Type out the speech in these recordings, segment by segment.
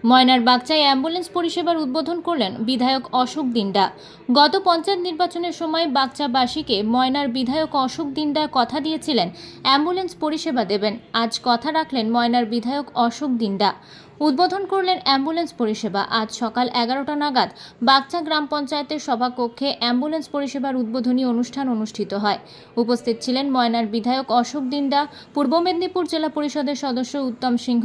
ময়নার বাগচায় অ্যাম্বুলেন্স পরিষেবার উদ্বোধন করলেন বিধায়ক অশোক দিন্ডা। গত পঞ্চায়েত নির্বাচনের সময় বাগচাবাসীকে ময়নার বিধায়ক অশোক দিন্ডা কথা দিয়েছিলেন অ্যাম্বুলেন্স পরিষেবা দেবেন। আজ কথা রাখলেন ময়নার বিধায়ক অশোক দিন্ডা। উদ্বোধন করলেন অ্যাম্বুলেন্স পরিষেবা। আজ সকাল 11টা নাগাদ বাগচা গ্রাম পঞ্চায়েতের সভাকক্ষে অ্যাম্বুলেন্স পরিষেবার উদ্বোধনী অনুষ্ঠান অনুষ্ঠিত হয়। উপস্থিত ছিলেন ময়নার বিধায়ক অশোক দিন্ডা, পূর্ব মেদিনীপুর জেলা পরিষদের সদস্য উত্তম সিংহ,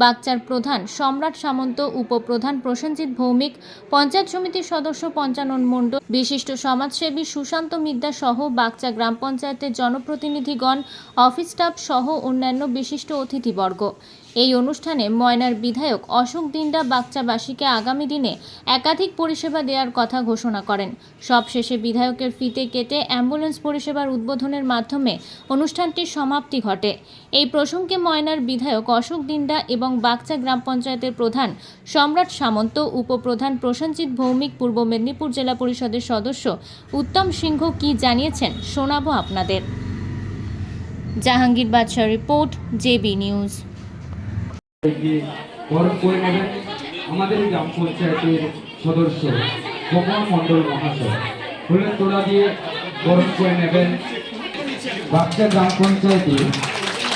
বাগচার প্রধান সম্রাট সামন্ত, উপপ্রধান প্রসেনজিৎ ভৌমিক, পঞ্চায়েত সমিতির সদস্য পঞ্চানন মণ্ডল, বিশিষ্ট সমাজসেবী সুশান্ত মিদ্যা সহ বাগচা গ্রাম পঞ্চায়েতের জনপ্রতিনিধিগণ, অফিস স্টাফ সহ অন্যান্য বিশিষ্ট অতিথিবর্গ। এই অনুষ্ঠানে ময়নার বিধায়ক অশোক দিন্ডা বাগচাবাসীকে আগামী দিনে একাধিক পরিষেবা দেওয়ার কথা ঘোষণা করেন। সবশেষে বিধায়কের ফিতে কেটে অ্যাম্বুলেন্স পরিষেবার উদ্বোধনের মাধ্যমে অনুষ্ঠানটির সমাপ্তি ঘটে। এই প্রসঙ্গে ময়নার বিধায়ক অশোক দিন্ডা এবং বাগচা গ্রাম পঞ্চায়েতের প্রধান সম্রাট সামন্ত, উপপ্রধান প্রসেনজিৎ ভৌমিক, পূর্ব মেদিনীপুর জেলা পরিষদের সদস্য উত্তম সিংহ কি জানিয়েছেন শোনাবো আপনাদের। জাহাঙ্গীর বাদশাহ রিপোর্ট, জেবি নিউজ। আমাদের গ্রাম পঞ্চায়েতের সদস্য গোপন মণ্ডল মহাশয় ফুলের তোড়া দিয়ে বরণ করে নেবেন। বাগচা গ্রাম পঞ্চায়েতে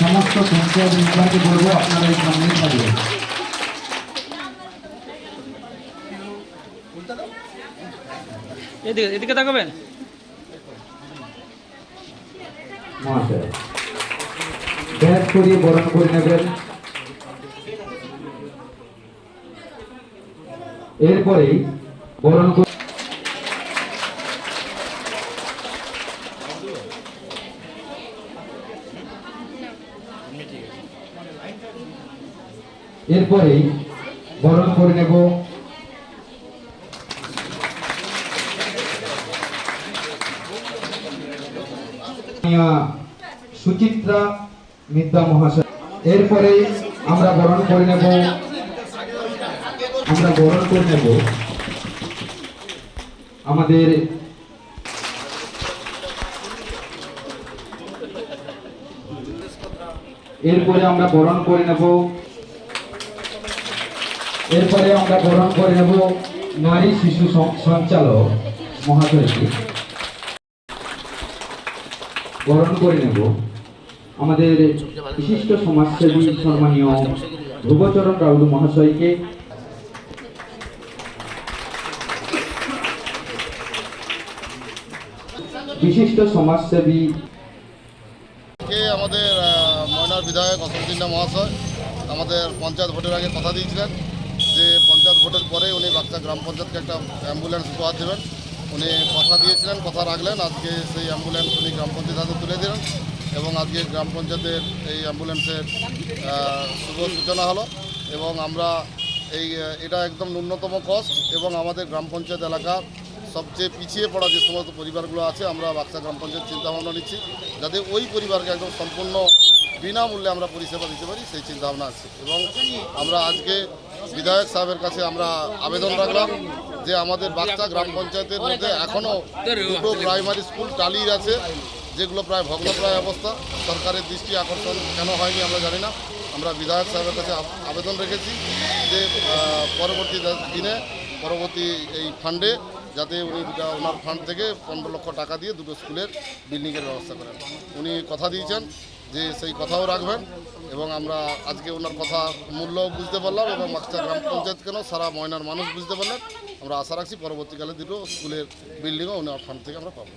সমস্ত পঞ্চায়েত মেম্বারকে বলবো আপনারা এই সামনে থাকবেন। এদিকে তাকাবেন মহাশয় ব্যাগ করিয়ে বরণ করে নেবেন। এরপরেই বরণ এরপরেই বরণ করে নেব সুচিত্রা মিদ্যা মহাশয়। এরপরেই আমরা বরণ করে নেব আমাদের এরপরে আমরা বরণ করে নেব নারী শিশু সঞ্চালক মহাশয়কে। বরণ করে নেব আমাদের বিশিষ্ট সমাজসেবী সম্মানীয় ধ্রুবচরণ রাউল মহাশয়কে। বিশিষ্ট সমাজসেবী আমাদের ময়নার বিধায়ক অশোক দিন্ডা মহাশয় আমাদের পঞ্চায়েত ভোটের আগে কথা দিয়েছিলেন যে পঞ্চায়েত ভোটের পরে উনি বাগচা গ্রাম পঞ্চায়েতকে একটা অ্যাম্বুলেন্স উপহার দেবেন। উনি কথা দিয়েছিলেন, কথা রাখলেন। আজকে সেই অ্যাম্বুলেন্স উনি গ্রাম পঞ্চায়েত হাতে তুলে দিলেন এবং আজকে গ্রাম পঞ্চায়েতের এই অ্যাম্বুলেন্সের শুভ সূচনা হলো। এবং আমরা এটা একদম ন্যূনতম কস্ট এবং আমাদের গ্রাম পঞ্চায়েত এলাকার সবচেয়ে পিছিয়ে পড়া যে সমস্ত পরিবারগুলো আছে আমরা বাগচা গ্রাম পঞ্চায়েত চিন্তাভাবনা নিচ্ছি যাতে ওই পরিবারকে একদম সম্পূর্ণ বিনামূল্যে আমরা পরিষেবা দিতে পারি সেই চিন্তাভাবনা আছে। এবং আমরা আজকে বিধায়ক সাহেবের কাছে আমরা আবেদন রাখলাম যে আমাদের বাগচা গ্রাম পঞ্চায়েতের মধ্যে এখনও দুটো প্রাইমারি স্কুল টালির আছে যেগুলো প্রায় ভগ্নপ্রায় অবস্থা। সরকারের দৃষ্টি আকর্ষণ কেন হয়নি আমরা জানি না। আমরা বিধায়ক সাহেবের কাছে আবেদন রেখেছি যে পরবর্তী দিনে পরবর্তী এই ফান্ডে যাতে উনি ওনার ফান্ড থেকে 15 লক্ষ টাকা দিয়ে দুটো স্কুলের বিল্ডিংয়ের ব্যবস্থা করেন। উনি কথা দিয়েছেন যে সেই কথাও রাখবেন এবং আমরা আজকে ওনার কথা মূল্য বুঝতে পারলাম এবং বাগচা গ্রাম পঞ্চায়েত কেন সারা ময়নার মানুষ বুঝতে পারলেন। আমরা আশা রাখছি পরবর্তীকালে দুটো স্কুলের বিল্ডিংও ওনার ফান্ড থেকে আমরা পাবো।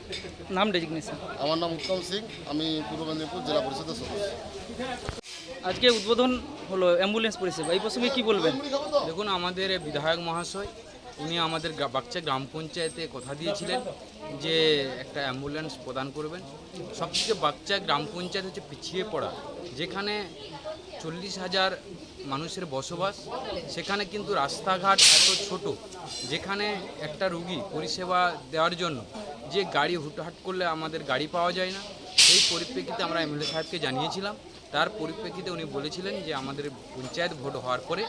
নাম ডেজিগনেশন? আমার নাম উত্তম সিং, আমি পূর্ব মেদিনীপুর জেলা পরিষদের সদস্য। আজকে উদ্বোধন হলো অ্যাম্বুলেন্স পরিষেবা, এই প্রসঙ্গে কী বলবেন? দেখুন, আমাদের বিধায়ক মহাশয় উনি আমাদের বাগচা গ্রাম পঞ্চায়েতে কথা দিয়েছিলেন যে একটা অ্যাম্বুলেন্স প্রদান করবেন। সবথেকে বাগচা গ্রাম পঞ্চায়েত হচ্ছে পিছিয়ে পড়া, যেখানে 40,000 মানুষের বসবাস, সেখানে কিন্তু রাস্তাঘাট এত ছোট, যেখানে একটা রুগী পরিষেবা দেওয়ার জন্য যে গাড়ি হুটহাট করলে আমাদের গাড়ি পাওয়া যায় না। এই পরিপ্রেক্ষিতে আমরা এমএলএ সাহেবকে জানিয়েছিলাম। তার পরিপ্রেক্ষিতে উনি বলেছিলেন যে আমাদের পঞ্চায়েত ভোট হওয়ার পরে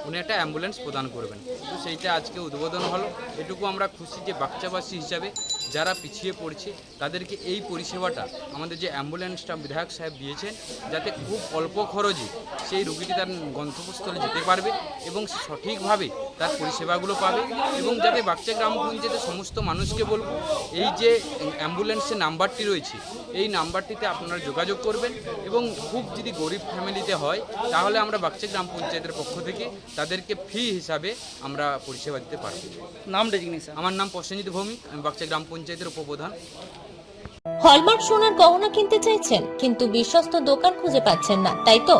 উনি একটা অ্যাম্বুলেন্স প্রদান করবেন। তো সেইটা আজকে উদ্বোধন হলো। এটুকু আমরা খুশি যে বাগচাবাসী হিসাবে যারা পিছিয়ে পড়ছে তাদেরকে এই পরিষেবাটা আমাদের যে অ্যাম্বুলেন্সটা বিধায়ক সাহেব দিয়েছেন, যাতে খুব অল্প খরচে সেই রোগীটি তার গন্তব্যস্থলে যেতে পারবে এবং সঠিকভাবে তার পরিষেবাগুলো পাবে। এবং যাতে বাগচা গ্রাম পঞ্চায়েতের সমস্ত মানুষকে বলবো, এই যে অ্যাম্বুলেন্সের নাম্বারটি রয়েছে এই নাম্বারটিতে আপনারা যোগাযোগ করবেন এবং খুব যদি গরিব ফ্যামিলিতে হয় তাহলে আমরা বাগচা গ্রাম পঞ্চায়েতের পক্ষ থেকে তাদেরকে ফ্রি হিসাবে আমরা পরিষেবা দিতে পারব। নাম ডেজিগনেশন? আমার নাম প্রসেনজিৎ ভৌমিক, আমি বাগচা গ্রাম পঞ্চায়েতের উপপ্রধান। হলমার্ক সোনার গহনা কিনতে চাইছেন কিন্তু বিশ্বস্ত দোকান খুঁজে পাচ্ছেন না, তাই তো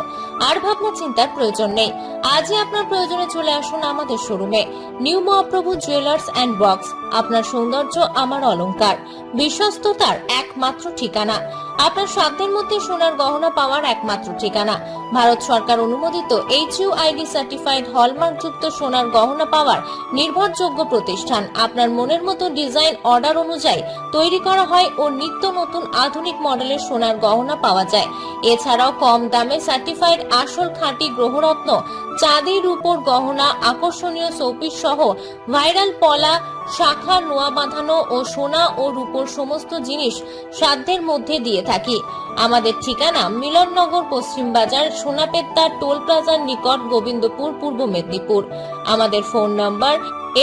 আর ভাবনা চিন্তার প্রয়োজন নেই। আজই আপনার প্রয়োজনে চলে আসুন আমাদের শোরুমে। New Mahaprabhu jewellers and box, আপনার সৌন্দর্য আমার অলংকার, বিশ্বস্ততার একমাত্র ঠিকানা, আপনার সাধ্যের মধ্যে সোনার গহনা পাওয়ার একমাত্র ঠিকানা। ভারত সরকার অনুমোদিত HUID সার্টিফাইড হলমার্ক যুক্ত সোনার গহনা পাওয়ার নির্ভরযোগ্য প্রতিষ্ঠান। আপনার মনের মতো ডিজাইন অর্ডার অনুযায়ী তৈরি করা হয় ও নিত্য নতুন আধুনিক মডেলের সোনার গহনা পাওয়া যায়। এছাড়াও কম দামে সার্টিফাইড আসল খাঁটি গ্রহরত্ন, চাঁদি রূপোর গহনা, আকর্ষণীয় শোপিস সহ ভাইরাল পলা, শাখা, নোয়া বাঁধানো ও সোনা ও রূপোর সমস্ত জিনিস সাধ্যের মধ্যে দিয়ে থাকি। আমাদের ঠিকানা মিলননগর, পশ্চিম বাজার, সোনাপেত্তা টোল প্লাজার নিকট, গোবিন্দপুর, পূর্ব মেদিনীপুর। আমাদের ফোন নাম্বার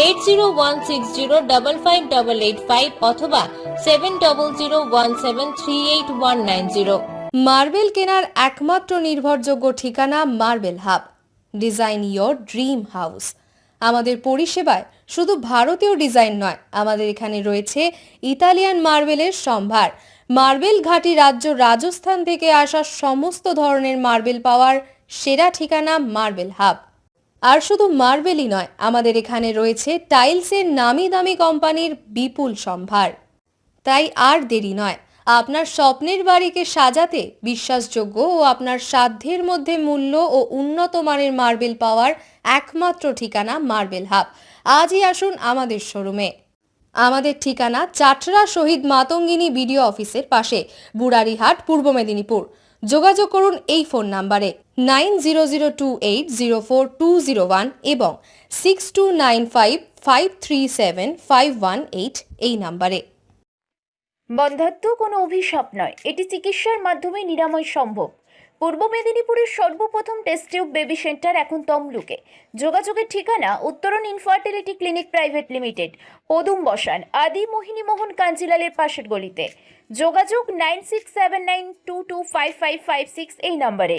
8016055885 অথবা 7001738190। মার্বেল কেনার একমাত্র নির্ভরযোগ্য ঠিকানা marble hub. Design your dream house. আমাদের পরিষেবায় শুধু ভারতীয় ডিজাইন নয়, আমাদের এখানে রয়েছে ইতালিয়ান মার্বেলের সম্ভার। মার্বেল ঘাঁটি রাজ্য রাজস্থান থেকে আসা সমস্ত ধরনের মার্বেল পাওয়ার সেরা ঠিকানা মার্বেল হাব। আর শুধু মার্বেলই নয়, আমাদের এখানে রয়েছে টাইলসের নামি দামি কোম্পানির বিপুল সম্ভার। তাই আর দেরি নয়, আপনার স্বপ্নের বাড়িকে সাজাতে বিশ্বাসযোগ্য ও আপনার সাধ্যের মধ্যে মূল্য ও উন্নত মানের মার্বেল পাওয়ার একমাত্র ঠিকানা মার্বেল হাব। আজই আসুন আমাদের শোরুমে। আমাদের ঠিকানা চাটরা শহীদ মাতঙ্গিনী বিডিও অফিসের পাশে, বুড়ারিহাট, পূর্ব মেদিনীপুর। যোগাযোগ করুন এই ফোন নাম্বারে 9002804201 এবং 6295537518 এই নাম্বারে। বন্ধ্যাত্ব কোনো অভিশাপ নয়, এটি চিকিৎসার মাধ্যমে নিরাময় সম্ভব। পূর্ব মেদিনীপুরের সর্বপ্রথম টেস্ট টিউব বেবি সেন্টার এখন তমলুকে। যোগাযোগের ঠিকানা উত্তরণ ইনফার্টিলিটি ক্লিনিক প্রাইভেট লিমিটেড, পদুম বসান, আদি মোহিনী মোহন কাঞ্জিলালের পাশের গলিতে। যোগাযোগ 9679225556 এই নম্বরে।